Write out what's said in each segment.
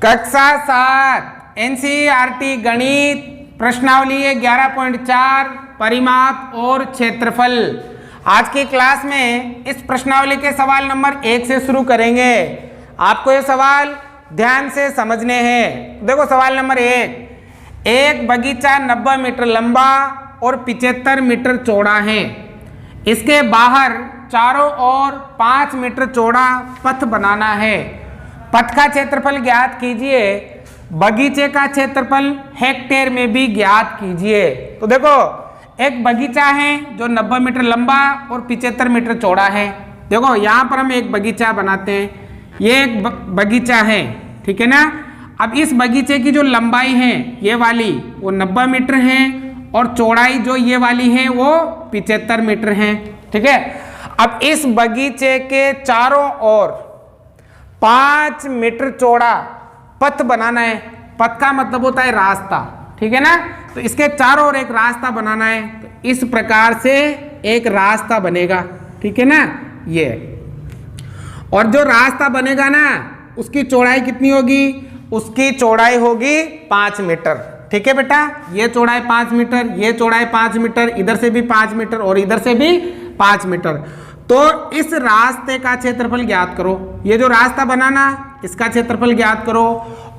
कक्षा 7 एनसीईआरटी गणित प्रश्नावली 11.4 परिमाप और क्षेत्रफल। आज की क्लास में इस प्रश्नावली के सवाल नंबर 1 से शुरू करेंगे। आपको ये सवाल ध्यान से समझने हैं। देखो सवाल नंबर 1, एक बगीचा 90 मीटर लंबा और 75 मीटर चौड़ा है। इसके बाहर चारों ओर 5 मीटर चौड़ा पथ बनाना है। पथ का क्षेत्रफल ज्ञात कीजिए। बगीचे का क्षेत्रफल हेक्टेयर में भी ज्ञात कीजिए। तो देखो एक बगीचा है जो 90 मीटर लंबा और 75 मीटर चौड़ा है। देखो यहाँ पर हम एक बगीचा बनाते हैं। ये एक बगीचा है, ठीक है ना। अब इस बगीचे की जो लंबाई है ये वाली वो 90 मीटर है और चौड़ाई जो ये वाली है वो 75 मीटर है, ठीक है। अब इस बगीचे के चारों ओर 5 मीटर चौड़ा पथ बनाना है। पथ का मतलब होता है रास्ता, ठीक है ना। तो इसके चारों ओर एक रास्ता बनाना है। तो इस प्रकार से एक रास्ता बनेगा, ठीक है ना। ये और जो रास्ता बनेगा ना उसकी चौड़ाई कितनी होगी? उसकी चौड़ाई होगी 5 मीटर, ठीक है बेटा। ये चौड़ाई 5 मीटर, ये चौड़ाई 5 मीटर, इधर से भी 5 मीटर और इधर से भी 5 मीटर। तो इस रास्ते का क्षेत्रफल ज्ञात करो। ये जो रास्ता बनाना इसका क्षेत्रफल ज्ञात करो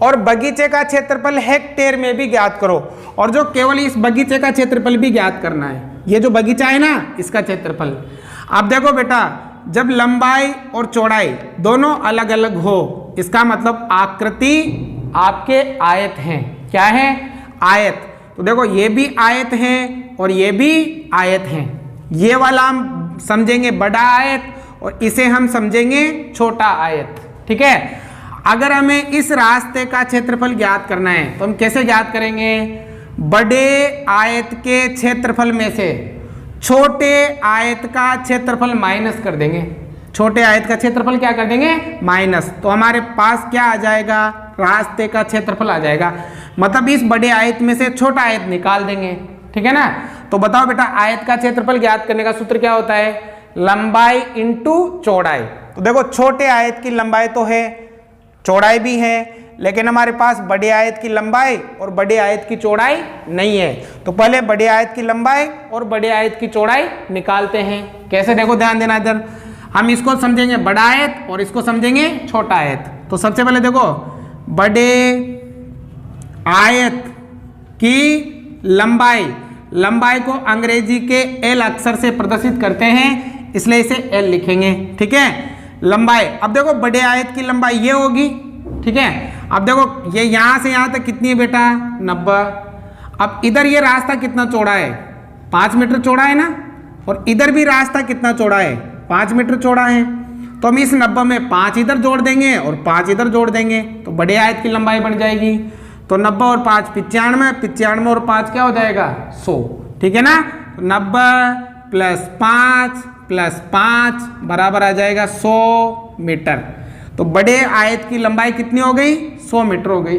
और बगीचे का क्षेत्रफल हेक्टेयर में भी ज्ञात करो। और जो केवल इस बगीचे का क्षेत्रफल भी ज्ञात करना है। ये जो बगीचा है ना इसका क्षेत्रफल। अब देखो बेटा जब लंबाई और चौड़ाई दोनों अलग अलग हो इसका मतलब आकृति आपके आयत हैं। क्या है? आयत। तो देखो ये भी आयत है और ये भी आयत है। ये वाला हम समझेंगे बड़ा आयत और इसे हम समझेंगे छोटा आयत, ठीक है। अगर हमें इस रास्ते का क्षेत्रफल ज्ञात करना है तो हम कैसे ज्ञात करेंगे? बड़े आयत के क्षेत्रफल में से छोटे आयत का क्षेत्रफल माइनस कर देंगे। छोटे आयत का क्षेत्रफल क्या कर देंगे? माइनस। तो हमारे पास क्या आ जाएगा? रास्ते का क्षेत्रफल आ जाएगा। मतलब इस बड़े आयत में से छोटा आयत निकाल देंगे, ठीक है ना। तो बताओ बेटा आयत का क्षेत्रफल ज्ञात करने का सूत्र क्या होता है? लंबाई इंटू चौड़ाई। तो देखो छोटे आयत की लंबाई तो है, चौड़ाई भी है, लेकिन हमारे पास बड़े आयत की लंबाई और बड़े आयत की चौड़ाई नहीं है। तो पहले बड़े आयत की लंबाई और बड़े आयत की चौड़ाई निकालते हैं। कैसे? देखो ध्यान देना इधर। हम इसको समझेंगे बड़ा आयत और इसको समझेंगे छोटा आयत। तो सबसे पहले देखो बड़े आयत की लंबाई को अंग्रेजी के एल अक्षर से प्रदर्शित करते हैं, इसलिए इसे एल लिखेंगे, ठीक है। लंबाई। अब देखो बड़े आयत की लंबाई ये होगी, ठीक है। अब देखो ये यहां से यहां तक कितनी है बेटा? 90। अब इधर ये रास्ता कितना चौड़ा है? 5 मीटर चौड़ा है ना। और इधर भी रास्ता कितना चौड़ा है? 5 मीटर चौड़ा है। तो हम इस 90 में 5 इधर जोड़ देंगे और 5 इधर जोड़ देंगे तो बड़े आयत की लंबाई बन जाएगी। तो 90 और 5 95, 95 और 5 क्या हो जाएगा? 100, ठीक है ना। 90 प्लस 5 बराबर आ जाएगा 100 मीटर। तो बड़े आयत की लंबाई कितनी हो गई? 100 मीटर हो गई।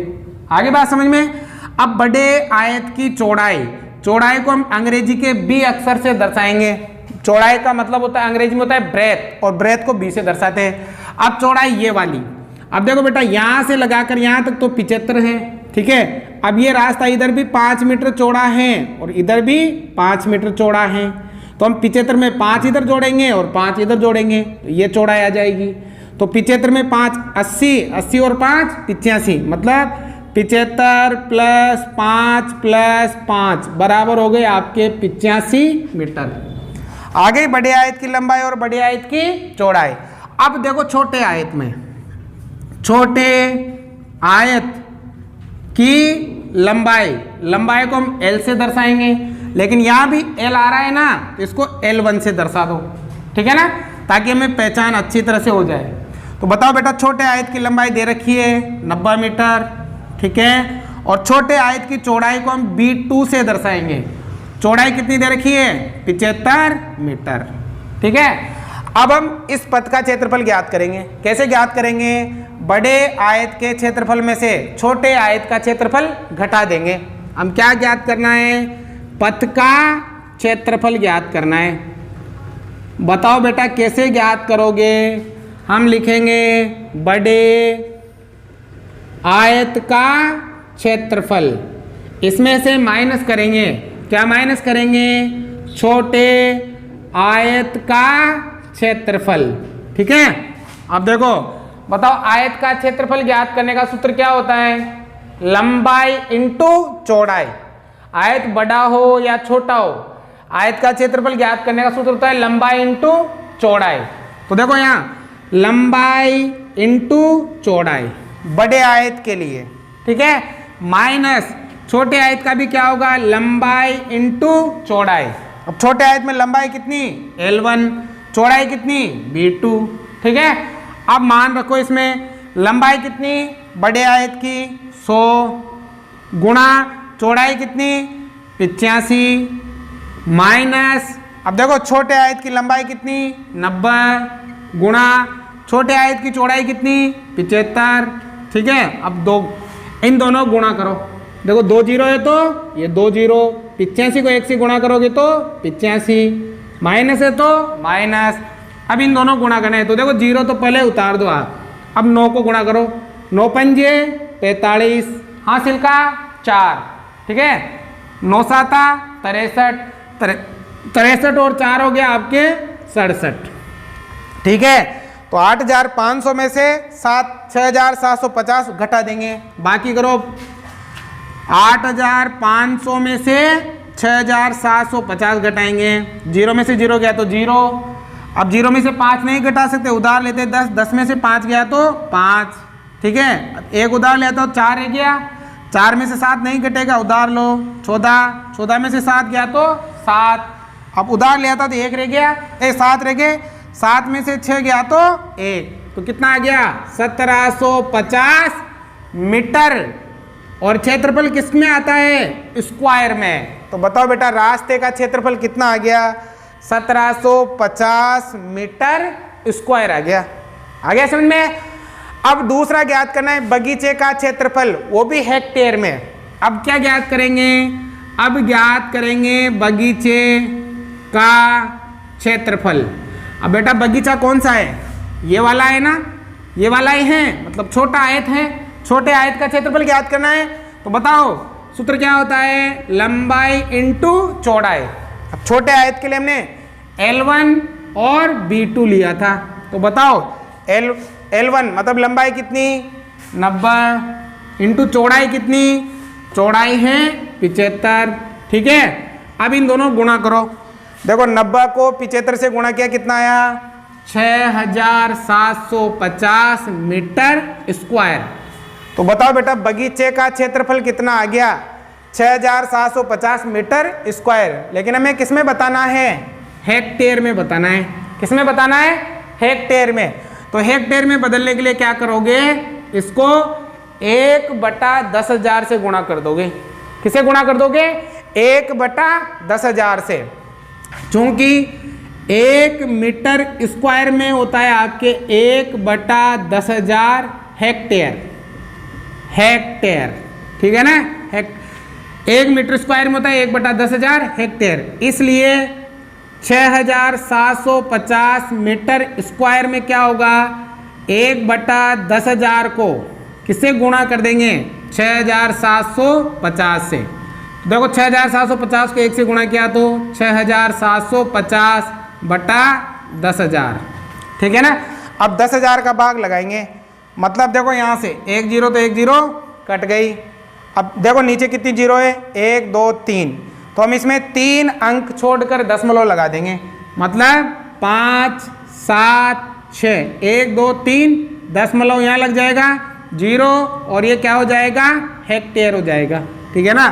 आगे बात समझ में। अब बड़े आयत की चौड़ाई को हम अंग्रेजी के बी अक्षर से दर्शाएंगे। चौड़ाई का मतलब होता है अंग्रेजी में होता है ब्रेथ और ब्रेथ को बी से दर्शाते हैं। अब चौड़ाई ये वाली। अब देखो बेटा यहां से लगाकर यहां तक तो 75 है, ठीक है। अब ये रास्ता इधर भी 5 मीटर चौड़ा है और इधर भी 5 मीटर चौड़ा है। तो हम 75 में 5 इधर जोड़ेंगे और 5 इधर जोड़ेंगे तो ये चौड़ाई आ जाएगी। तो 75 में 5 80 और 5 85, मतलब 75 प्लस 5 बराबर हो गए आपके 85 मीटर। आगे बड़े आयत की लंबाई और बड़े आयत की चौड़ाई। अब देखो छोटे आयत में छोटे आयत की लंबाई को हम L से दर्शाएंगे, लेकिन यहां भी L आ रहा है ना तो इसको L1 से दर्शा दो, ठीक है ना, ताकि हमें पहचान अच्छी तरह से हो जाए। तो बताओ बेटा छोटे आयत की लंबाई दे रखी है 90 मीटर, ठीक है। और छोटे आयत की चौड़ाई को हम B2 से दर्शाएंगे। चौड़ाई कितनी दे रखी है? 75 मीटर, ठीक है। अब हम इस पथ का क्षेत्रफल ज्ञात करेंगे। कैसे ज्ञात करेंगे? बड़े आयत के क्षेत्रफल में से छोटे आयत का क्षेत्रफल घटा देंगे। हम क्या ज्ञात करना है? पथ का क्षेत्रफल ज्ञात करना है। बताओ बेटा कैसे ज्ञात करोगे? हम लिखेंगे बड़े आयत का क्षेत्रफल। इसमें से माइनस करेंगे, क्या माइनस करेंगे? छोटे आयत का क्षेत्रफल। ठीक है, अब देखो बताओ आयत का क्षेत्रफल ज्ञात करने का सूत्र क्या होता है? लंबाई इंटू चौड़ाई। आयत बड़ा हो या छोटा हो, आयत का क्षेत्रफल ज्ञात करने का सूत्र होता है लंबाई इंटू चौड़ाई। तो देखो यहाँ लंबाई इंटू चौड़ाई बड़े आयत के लिए, ठीक है, माइनस छोटे आयत का भी क्या होगा? लंबाई इंटू चौड़ाई। अब छोटे आयत में लंबाई कितनी? L1, चौड़ाई कितनी? B2। ठीक है, अब मान रखो इसमें लंबाई कितनी बड़े आयत की? 100 गुणा चौड़ाई कितनी? 85 माइनस, अब देखो छोटे आयत की लंबाई कितनी? 90 गुणा छोटे आयत की चौड़ाई कितनी? 75। ठीक है, अब दो इन दोनों गुणा करो, देखो 2 जीरो है तो ये 2 जीरो, 85 को 1 से गुणा करोगे तो 85, माइनस है तो माइनस। अब इन दोनों गुणा करना है तो देखो जीरो तो पहले उतार दो आप, अब 9 को गुणा करो, 9 पंजे 45, हासिल का 4। ठीक है, 9 साता 63, 63 और 4 हो गया आपके 67। ठीक है, तो 8500 में से 6750 घटा देंगे, बाकी करो 8500 में से 6750 घटाएंगे, जीरो में से जीरो गया तो जीरो। अब जीरो में से 5 नहीं घटा सकते, उधार लेते 10, 10 में से 5 गया तो 5। ठीक है, एक उधार लिया तो 4 रह गया, 4 में से 7 नहीं घटेगा, उधार लो 14, 14 में से 7 गया तो 7। अब उधार लिया था तो 1 रह गया, 7 रह गए, 7 में से 6 गया तो 1, तो कितना आ गया? 1750 मीटर। और क्षेत्रफल किस में आता है? स्क्वायर में। तो बताओ बेटा रास्ते का क्षेत्रफल कितना आ गया? 1750 मीटर स्क्वायर आ गया। आ गया समझ में? अब दूसरा ज्ञात करना है बगीचे का क्षेत्रफल, वो भी हेक्टेयर में। अब क्या ज्ञात करेंगे? अब ज्ञात करेंगे बगीचे का क्षेत्रफल। अब बेटा बगीचा कौन सा है? ये वाला है ना, ये वाला ही है, मतलब छोटा आयत है, छोटे आयत का क्षेत्रफल ज्ञात करना है। तो बताओ सूत्र क्या होता है? लंबाई इंटू चौड़ाई। अब छोटे आयत के लिए हमने L1 और B2 लिया था, तो बताओ L1 मतलब लंबाई कितनी? 90 इंटू चौड़ाई कितनी? चौड़ाई है 75। ठीक है, अब इन दोनों गुणा करो, देखो 90 को 75 से गुणा किया, कितना आया? 6750 मीटर स्क्वायर। तो बताओ बेटा बगीचे का क्षेत्रफल कितना आ गया? 6750 मीटर स्क्वायर। लेकिन हमें किस में बताना है? हेक्टेयर में बताना है। किस में बताना है? हेक्टेयर में। तो हेक्टेयर में बदलने के लिए क्या करोगे? इसको 1/10,000 से गुणा कर दोगे। किसे गुणा कर दोगे? 1/10,000 से, क्योंकि 1 मीटर स्क्वायर में होता है आपके 1/10,000 हेक्टेयर। हेक्टेयर, ठीक है ना? 1 मीटर स्क्वायर में होता है 1/10,000 हेक्टेयर, इसलिए 6750 मीटर स्क्वायर में क्या होगा? 1/10,000 को किससे गुणा कर देंगे? 6750 से। देखो 6750 को 1 से गुणा किया तो 6750/10,000। ठीक है ना? अब 10,000 का भाग लगाएंगे, मतलब देखो यहाँ से 1 जीरो तो 1 जीरो कट गई। अब देखो नीचे कितनी जीरो है? 1 2 3, तो हम इसमें 3 अंक छोड़कर दशमलव लगा देंगे, मतलब 5 7 6, 1 2 3 दशमलव यहाँ लग जाएगा, जीरो, और ये क्या हो जाएगा? हेक्टेयर हो जाएगा। ठीक है ना?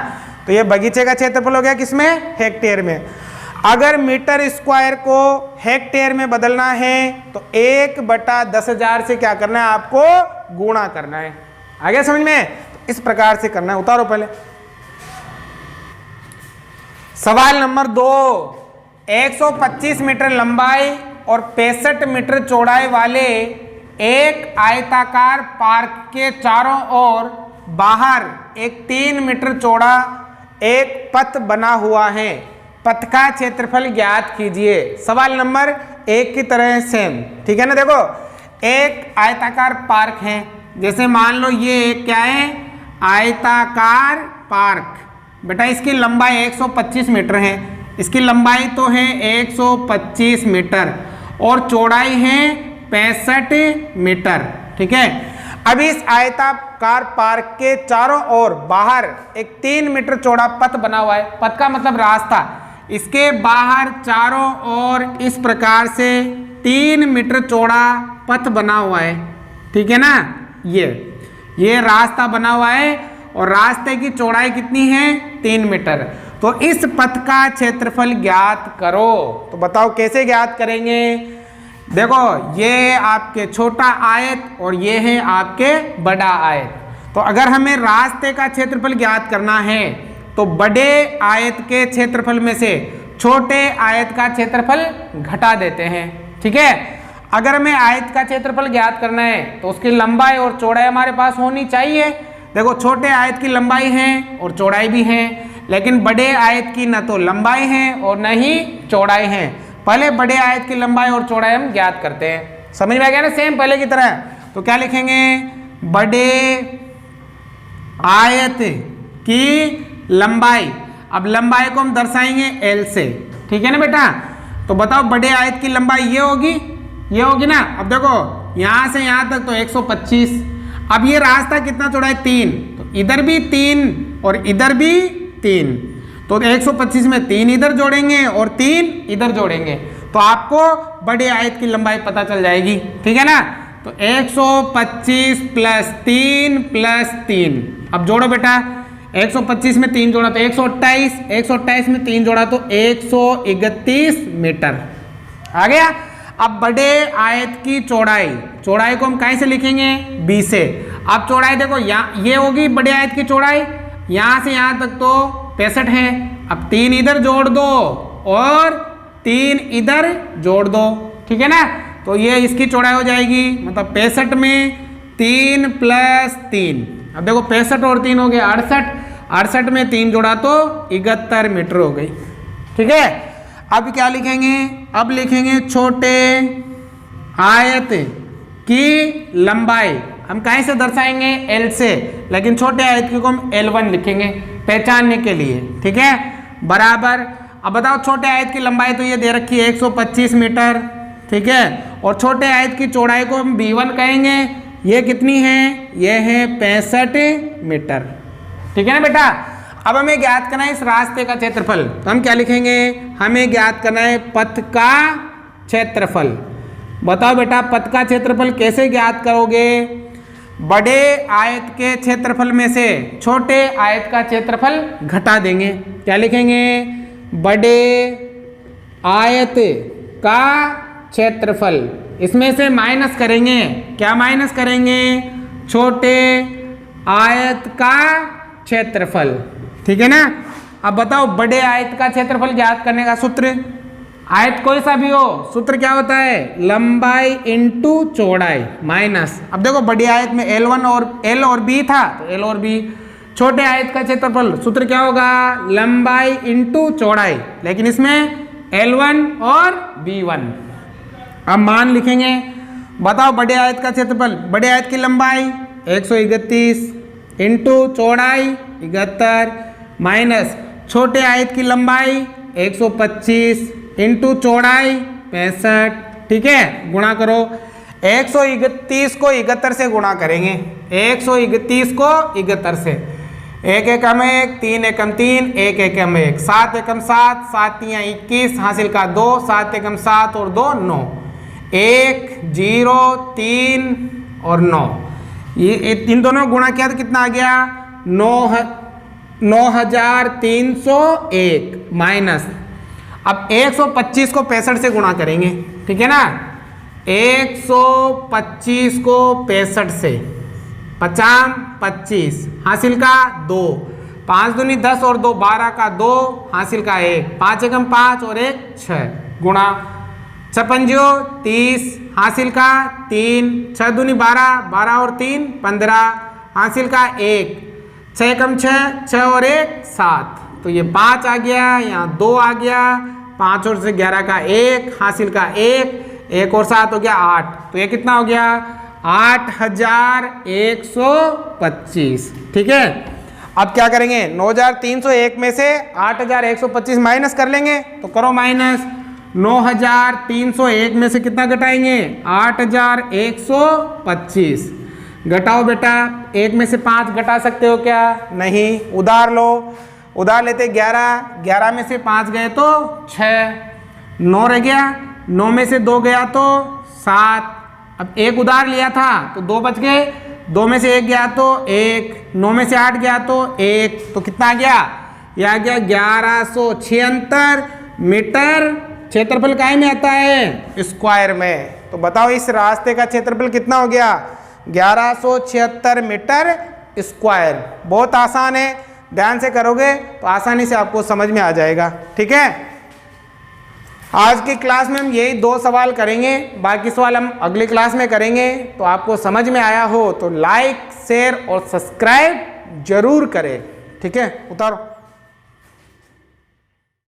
तो ये बगीचे का क्षेत्रफल हो गया किसमें? हेक्टेयर में। अगर मीटर स्क्वायर को हेक्टेयर में बदलना है तो 1/10,000 से क्या करना है? आपको गुणा करना है। आ गया समझ में? तो इस प्रकार से करना है। उतारो पहले सवाल नंबर 2। 125 मीटर लंबाई और 65 मीटर चौड़ाई वाले एक आयताकार पार्क के चारों ओर बाहर एक 3 मीटर चौड़ा एक पथ बना हुआ है। पथ का क्षेत्रफल ज्ञात कीजिए। सवाल नंबर 1 की तरह सेम, ठीक है ना? देखो एक आयताकार पार्क है, जैसे मान लो ये क्या है, आयताकार पार्क। बेटा इसकी लंबाई 125 मीटर है, इसकी लंबाई तो है 125 मीटर और चौड़ाई है 65 मीटर। ठीक है, अब इस आयताकार पार्क के चारों ओर बाहर एक 3 मीटर चौड़ा पथ बना हुआ है। पथ का मतलब रास्ता। इसके बाहर चारों ओर इस प्रकार से 3 मीटर चौड़ा पथ बना हुआ है। ठीक है ना, ये रास्ता बना हुआ है और रास्ते की चौड़ाई कितनी है, 3 मीटर। तो इस पथ का क्षेत्रफल ज्ञात करो। तो बताओ कैसे ज्ञात करेंगे। देखो ये आपके छोटा आयत और ये है आपके बड़ा आयत। तो अगर हमें रास्ते का क्षेत्रफल ज्ञात करना है तो बड़े आयत के क्षेत्रफल में से छोटे आयत का क्षेत्रफल घटा देते हैं। ठीक है, अगर हमें आयत का क्षेत्रफल ज्ञात करना है तो उसकी लंबाई और चौड़ाई हमारे पास होनी चाहिए। देखो छोटे आयत की लंबाई है और चौड़ाई भी है, लेकिन बड़े आयत की न तो लंबाई है और न ही चौड़ाई है। पहले बड़े आयत की लंबाई और चौड़ाई हम ज्ञात करते हैं। समझ में आ गया ना, सेम पहले की तरह। तो क्या लिखेंगे, बड़े आयत की लंबाई। अब लंबाई को हम दर्शाएंगे L से। ठीक है ना बेटा। तो बताओ बड़े आयत की लंबाई ये होगी ना। अब देखो यहां से यहां तक तो 125। अब ये रास्ता कितना चौड़ा है, 3। तो इधर भी 3 और इधर भी 3। तो 125 में 3 इधर जोड़ेंगे और 3 इधर जोड़ेंगे तो आपको बड़े आयत की लंबाई पता चल जाएगी। ठीक है ना। तो 125 प्लस 3 अब जोड़ो बेटा। 125 में 3 जोड़ा तो 128, 128 में 3 जोड़ा तो 131 मीटर आ गया। अब बड़े आयत की चौड़ाई को हम कैसे लिखेंगे, b से। अब चौड़ाई देखो यहाँ ये होगी बड़े आयत की चौड़ाई, यहाँ से यहाँ तक तो 65 है। अब 3 इधर जोड़ दो और 3 इधर जोड़ दो। ठीक है ना। तो ये इसकी चौड़ाई हो जाएगी, मतलब 65 में 3 प्लस 3। अब देखो 65 और 3 हो गए 68, 68 में 3 जोड़ा तो 71 मीटर हो गई। ठीक है। अब क्या लिखेंगे, अब लिखेंगे छोटे आयत की लंबाई। हम कहीं से दर्शाएंगे, L से, लेकिन छोटे आयत की को हम L1 लिखेंगे पहचानने के लिए। ठीक है, बराबर। अब बताओ छोटे आयत की लंबाई तो ये दे रखी है 125 मीटर। ठीक है, और छोटे आयत की चौड़ाई को हम B1 कहेंगे। ये कितनी है, ये है 65 मीटर। ठीक है ना बेटा। अब हमें ज्ञात करना है इस रास्ते का क्षेत्रफल। तो हम क्या लिखेंगे, हमें ज्ञात करना है पथ का क्षेत्रफल। बताओ बेटा पथ का क्षेत्रफल कैसे ज्ञात करोगे। बड़े आयत के क्षेत्रफल में से छोटे आयत का क्षेत्रफल घटा देंगे। क्या लिखेंगे, बड़े आयत का क्षेत्रफल। इसमें से माइनस करेंगे, क्या माइनस करेंगे, छोटे आयत का क्षेत्रफल। ठीक है ना। अब बताओ बड़े आयत का क्षेत्रफल ज्ञात करने का सूत्र, आयत कोई सा भी हो, सूत्र क्या होता है, लंबाई इंटू चौड़ाई माइनस। अब देखो बड़ी आयत में L1 और L और B था, तो L और B। छोटे आयत का क्षेत्रफल सूत्र क्या होगा, लंबाई इंटू चौड़ाई, लेकिन इसमें L1 और B1। अब मान लिखेंगे। बताओ बड़े आयत का क्षेत्रफल, बड़े आयत की लंबाई 131 इंटू चौड़ाई 71 माइनस छोटे आयत की लंबाई 125 इंटू चौड़ाई 65। ठीक है, गुणा करो। 131 को 71 से गुणा करेंगे, 131 को 71 से। 1 एकम 1, 3 एकम 3, 1 एकम 1, 7 एकम 7, 7 3 21, हासिल का 2, 7 एकम 7 और 2 9, 1 0 3 और 9। ये इन दोनों गुणा किया तो कितना आ गया, 9301 माइनस। अब 125 को 65 से गुणा करेंगे। ठीक है ना। 125 को 65 से, 50 25, हासिल का 2, 5 दूनी 10 और 2 12 का 2, हासिल का 1, 5 एकम 5 और 1 6, गुणा 6 पंजो 30, हासिल का 3, 6 दूनी 12, 12 और 3 15, हासिल का 1, 6 एकम 6, 6 और 1 7। तो ये 5 आ गया, यहाँ 2 आ गया, 5 और से 11 का 1, हासिल का 1, 1 और 7 हो गया 8। तो ये कितना हो गया, 8125। ठीक है, अब क्या करेंगे, 9301 में से 8125 माइनस कर लेंगे, तो करो माइनस। 9301 में से कितना घटाएंगे, 8125। घटाओ बेटा, 1 में से 5 घटा सकते हो क्या, नहीं। उधार लो, उधार लेते 11, 11 में से 5 गए तो 6, 9 रह गया, 9 में से 2 गया तो 7। अब 1 उधार लिया था तो 2 बच गए, 2 में से 1 गया तो 1, 9 में से 8 गया तो 1, तो कितना आ गया, यह आ गया 1176 मीटर। क्षेत्रफल काय में आता है, स्क्वायर में। तो बताओ इस रास्ते का क्षेत्रफल कितना हो गया, 1176 मीटर स्क्वायर। बहुत आसान है, ध्यान से करोगे तो आसानी से आपको समझ में आ जाएगा। ठीक है, आज की क्लास में हम यही 2 सवाल करेंगे, बाकी सवाल हम अगली क्लास में करेंगे। तो आपको समझ में आया हो तो लाइक, शेयर और सब्सक्राइब जरूर करें। ठीक है, उतारो।